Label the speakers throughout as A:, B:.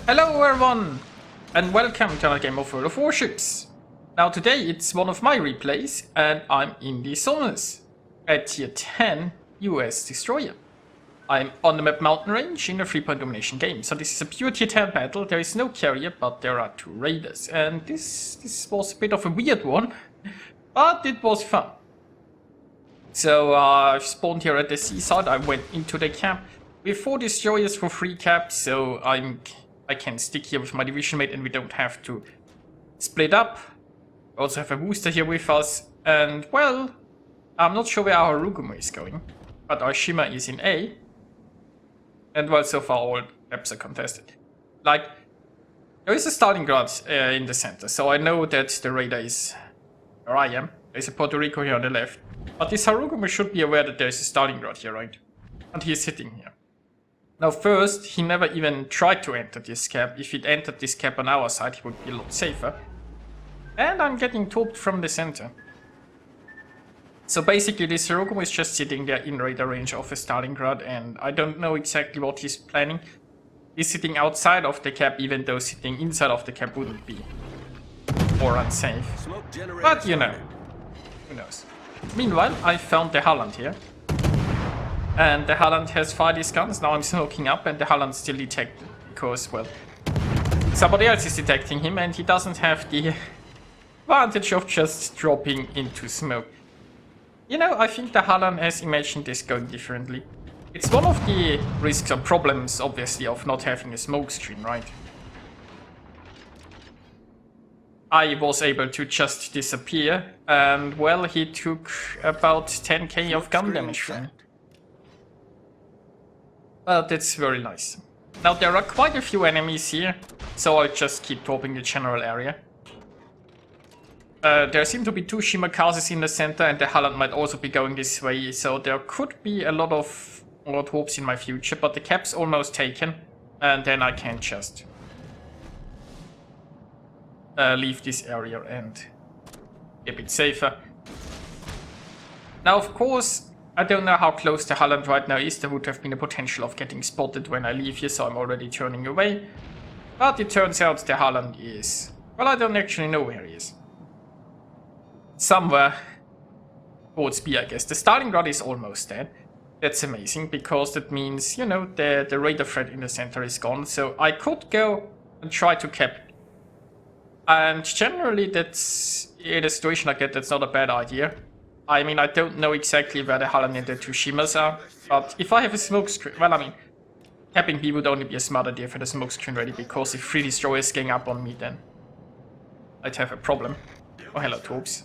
A: Hello everyone, and welcome to another game of World of Warships. Now today it's one of my replays, and I'm in the Sonas, a tier 10 US destroyer. I'm on the map Mountain Range in a 3-point domination game, so this is a pure tier 10 battle. There is no carrier, but there are 2 raiders, and this was a bit of a weird one, but it was fun. So I spawned here at the seaside. I went into the camp with 4 destroyers for 3 caps, so I can stick here with my division mate and we don't have to split up. We also have a booster here with us, and well, I'm not sure where our Harugumo is going, but our Shima is in A. And well, so far all maps are contested. Like, there is a Stalingrad in the center, so I know that the radar is where I am. There's a Puerto Rico here on the left. But this Harugumo should be aware that there is a Stalingrad here, right? And he is sitting here. Now first, he never even tried to enter this cap. If he'd entered this cap on our side, he would be a lot safer. And I'm getting torped from the center. So basically this Harugumo is just sitting there in radar range of a Stalingrad, and I don't know exactly what he's planning. He's sitting outside of the cap, even though sitting inside of the cap wouldn't be more unsafe. But you know, who knows. Meanwhile, I found the Holland here. And the Holland has fired his guns. Now I'm smoking up and the Holland's still detected. Because, well, somebody else is detecting him and he doesn't have the advantage of just dropping into smoke. You know, I think the Holland has imagined this going differently. It's one of the risks or problems, obviously, of not having a smoke screen, right? I was able to just disappear and, well, he took about 10k of gun damage from me. But it's very nice. Now there are quite a few enemies here, so I'll just keep torping the general area. There seem to be 2 Shimakazes in the center, and the Holland might also be going this way, so there could be a lot of hopes in my future, but the cap's almost taken, and then I can just leave this area and be a bit safer. Now of course, I don't know how close the Holland right now is. There would have been a potential of getting spotted when I leave here, so I'm already turning away. But it turns out the Holland is... well, I don't actually know where he is. Somewhere towards B, I guess. The Stalingrad is almost dead. That's amazing, because that means, you know, the radar threat in the center is gone. So I could go and try to cap it. And generally, that's... in a situation like that, that's not a bad idea. I mean, I don't know exactly where the Holland and the 2 Shimas are, but if I have a smoke screen, well, I mean, capping B would only be a smart idea for the smoke screen ready, because if 3 destroyers gang up on me, then I'd have a problem. Oh, hello, Torps.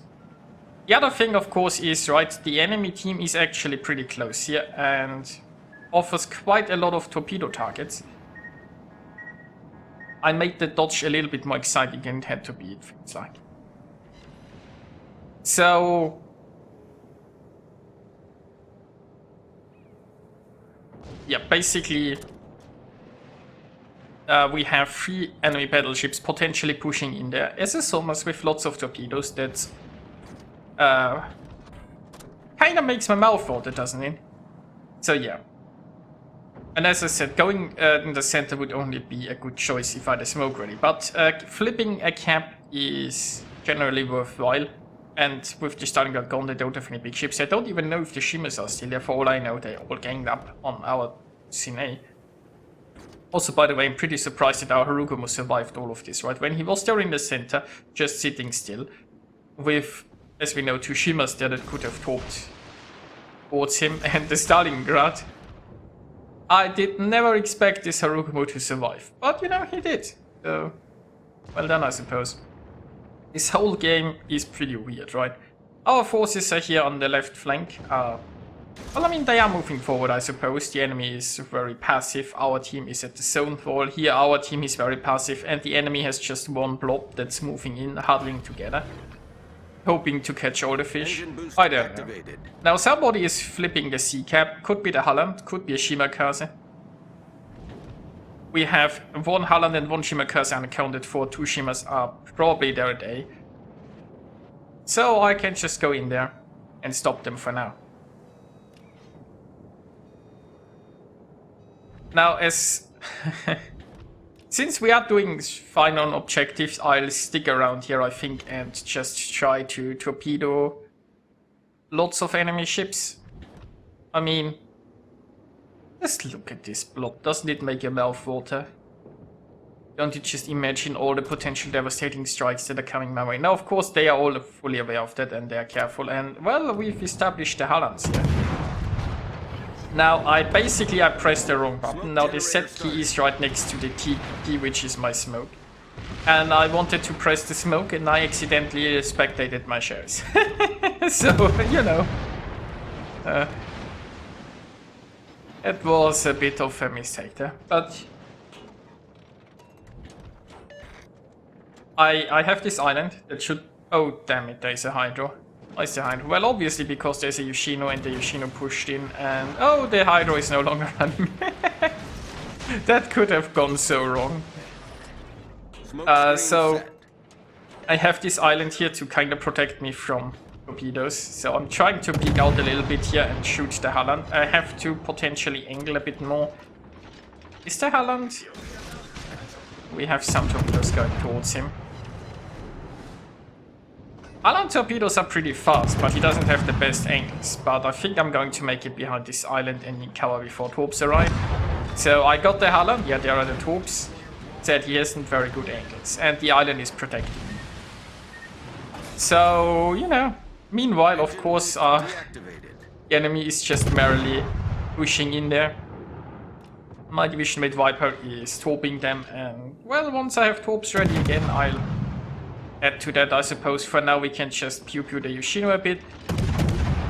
A: The other thing, of course, is, right, the enemy team is actually pretty close here and offers quite a lot of torpedo targets. I made the dodge a little bit more exciting than it had to be, it feels like. So... yeah, basically, we have 3 enemy battleships potentially pushing in there as a Somas with lots of torpedoes. That kind of makes my mouth water, doesn't it? So yeah. And as I said, going in the center would only be a good choice if I had a smoke ready. But flipping a cap is generally worthwhile. And with the Stalingrad gone, they don't have any big ships. I don't even know if the Shimas are still there. For all I know, they all ganged up on our Cine. Also, by the way, I'm pretty surprised that our Harugumo survived all of this, right? When he was there in the center, just sitting still, with, as we know, 2 Shimas there that could have torped towards him and the Stalingrad. I did never expect this Harugumo to survive. But, you know, he did. So, well done, I suppose. This whole game is pretty weird, right? Our forces are here on the left flank. Well, I mean, they are moving forward, I suppose. The enemy is very passive. Our team is at the zone wall. Here, our team is very passive. And the enemy has just 1 blob that's moving in, huddling together. Hoping to catch all the fish. I don't know. Now, somebody is flipping the sea cap. Could be the Holland, could be a Shimakaze. We have 1 Holland and 1 Shimakaze unaccounted for. 2 Shimas are probably there at A. So I can just go in there and stop them for now. Now, as Since we are doing fine on objectives, I'll stick around here, I think, and just try to torpedo lots of enemy ships. I mean, just look at this blob. Doesn't it make your mouth water? Don't you just imagine all the potential devastating strikes that are coming my way? Now, of course, they are all fully aware of that and they are careful. And, well, we've established the Hallands here. Now, I pressed the wrong button. Now, the Z key is right next to the T key, which is my smoke. And I wanted to press the smoke and I accidentally spectated my shares. So, you know. It was a bit of a mistake there. But I have this island that should... Oh, damn it, there's a Hydro. Why is the Hydro? Well, obviously because there's a Yoshino and the Yoshino pushed in and... Oh, the Hydro is no longer running. That could have gone so wrong. So I have this island here to kind of protect me from torpedoes. So I'm trying to peek out a little bit here and shoot the Halland. I have to potentially angle a bit more. Is the Halland? We have some torpedoes going towards him. Halland torpedoes are pretty fast, but he doesn't have the best angles. But I think I'm going to make it behind this island and in cover before torps arrive. So I got the Halland, yeah, there are the torps. Said he hasn't very good angles, and the island is protected. So, you know, meanwhile, of course, the enemy is just merrily pushing in there. My division mate Viper is torping them, and, well, once I have torps ready again, I'll add to that, I suppose. For now, we can just pew-pew the Yoshino a bit.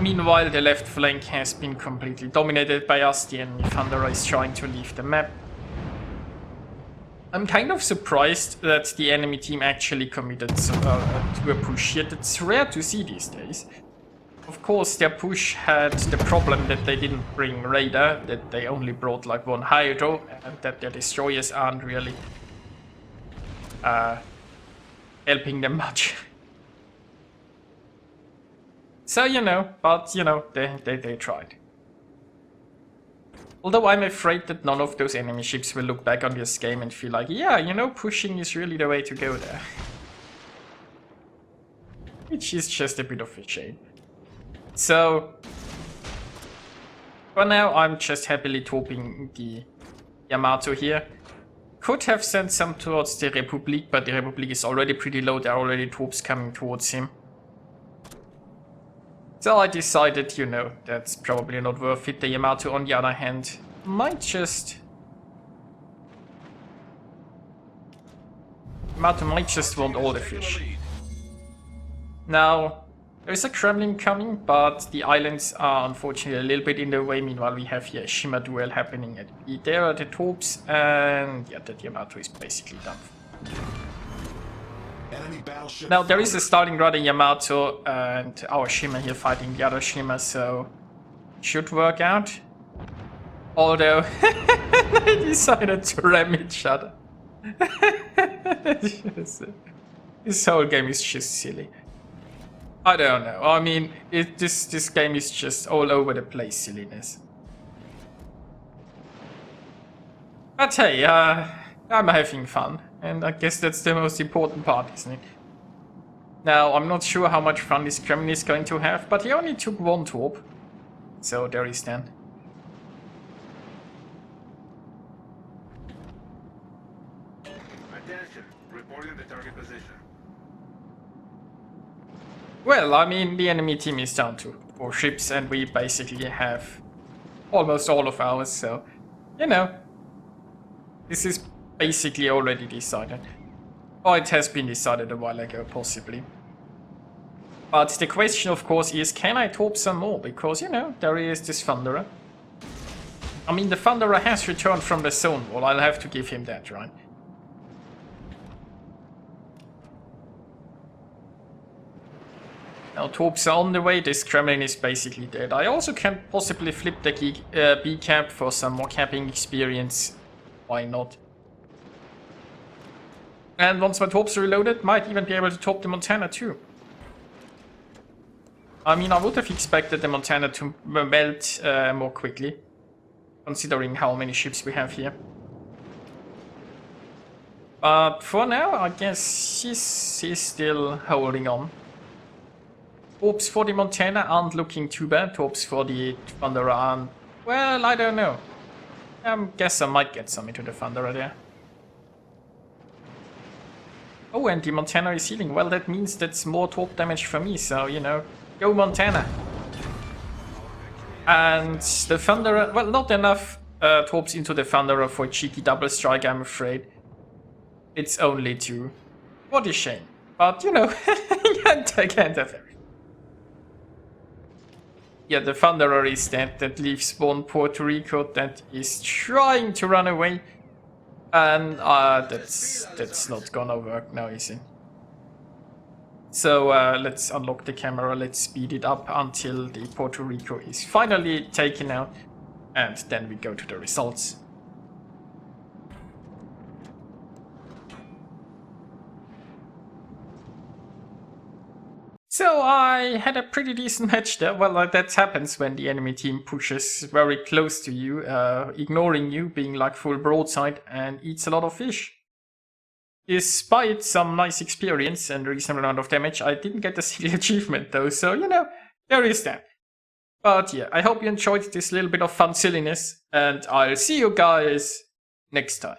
A: Meanwhile, the left flank has been completely dominated by us. The enemy Thunderer is trying to leave the map. I'm kind of surprised that the enemy team actually committed to a push here. It's rare to see these days. Of course, their push had the problem that they didn't bring radar, that they only brought like one Hydro, and that their destroyers aren't really helping them much. So, you know, but, you know, they tried. Although I'm afraid that none of those enemy ships will look back on this game and feel like, yeah, you know, pushing is really the way to go there. Which is just a bit of a shame. So, for now, I'm just happily torping the Yamato here. Could have sent some towards the Republic, but the Republic is already pretty low. There are already torps coming towards him. So I decided, you know, that's probably not worth it. The Yamato, on the other hand, might just... Yamato might just want all the fish. Now, there is a Kremlin coming, but the islands are unfortunately a little bit in the way. Meanwhile, we have here a Shima duel happening at B. There are the torps, and yeah, the Yamato is basically done. Now, there is a starting rudder Yamato and our Shima here fighting the other Shima, so it should work out. Although, they decided to ram each other. This whole game is just silly. I don't know, I mean, this game is just all over the place silliness. But hey, I'm having fun. And I guess that's the most important part, isn't it? Now, I'm not sure how much fun this Kremlin is going to have, but he only took one torp. So there he stands.
B: Attention, reporting the target position.
A: Well, I mean, the enemy team is down to 4 ships, and we basically have almost all of ours, so, you know, this is basically already decided. Or it has been decided a while ago, possibly. But the question, of course, is, can I torp some more? Because, you know, there is this Thunderer. I mean, the Thunderer has returned from the zone wall, I'll have to give him that, right? Now, torps are on the way, this Kremlin is basically dead. I also can possibly flip the B cap for some more capping experience. Why not? And once my torps are reloaded, might even be able to torp the Montana too. I mean, I would have expected the Montana to melt more quickly, considering how many ships we have here. But for now, I guess she's still holding on. Hopes for the Montana aren't looking too bad. Hopes for the Thunderer aren't... Well, I don't know. Guess I might get some into the Thunderer there. Oh, and the Montana is healing. Well, that means that's more torp damage for me, so, you know, go Montana. And the Thunderer... Well, not enough torps into the Thunderer for a cheeky double strike, I'm afraid. It's only 2. What a shame. But, you know, I can't have everything. Yeah, the Thunderer is dead. That leaves one Puerto Rico that is trying to run away. And that's not gonna work now, is it? So let's unlock the camera, let's speed it up until the Puerto Rico is finally taken out. And then we go to the results. So I had a pretty decent match there. Well, that happens when the enemy team pushes very close to you, ignoring you, being like full broadside, and eats a lot of fish. Despite some nice experience and a reasonable amount of damage, I didn't get the silly achievement though, so you know, there is that. But yeah, I hope you enjoyed this little bit of fun silliness, and I'll see you guys next time.